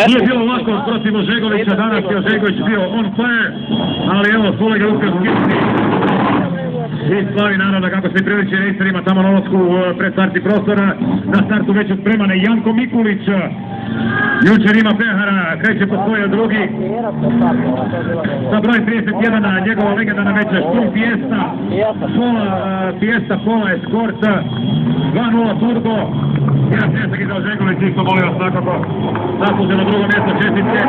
Nije bilo lako protiv Ožegovića, danas je Ožegović bio on fire, ali evo, Sule ga uspio skipiti. I slavi naravno kako se priliči rejserima tamo na ulasku pred starti prostora. Na startu već uspreman je Janko Mikulić. Jučer ima pehara, kreće po svoj drugi. Sa broj 31, njegova legendarna večer, Štum Fiesta, Pola Escort, 2.0 Turbo. Jedan pljesak iza Ožegović, isto molim vas svakako. Zasluženo drugo mjesto, čestitke.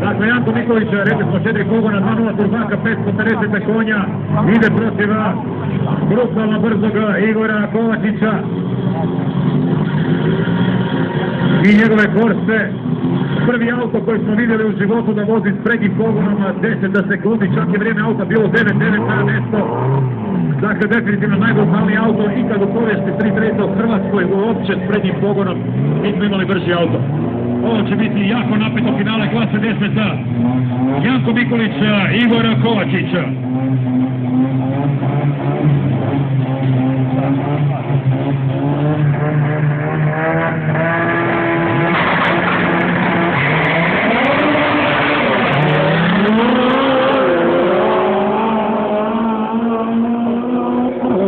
Dakle, Janko Mikulić, rekli smo 4 pogona, 2.0 turbaka, 550 konja, ide protiv brutalno brzog Igora Kovačića i njegove Korse. Prvi auto koji smo vidjeli u životu da vozi s prednjim pogonom 10 sekundi, čak je vrijeme auta bilo 9.9 na mjesto. Dakle, definitivno najbrutalniji auto ikad u povijesti Street Race u Hrvatskoj uopće s prednjim pogonom. Mi smo imali brži auto. Ovo će biti jako napeto finale klase 10. Janko Mikulić, Igor Kovačić.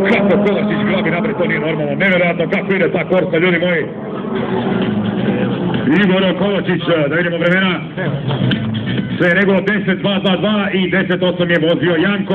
Kako Kovačić glavi napred, to nije normalno, nevjerojatno kako ide ta Korsa, ljudi moji. Igor Kovačić, da vidimo vremena, sve je regulo 10.222 i 10.8 je vozio Janko.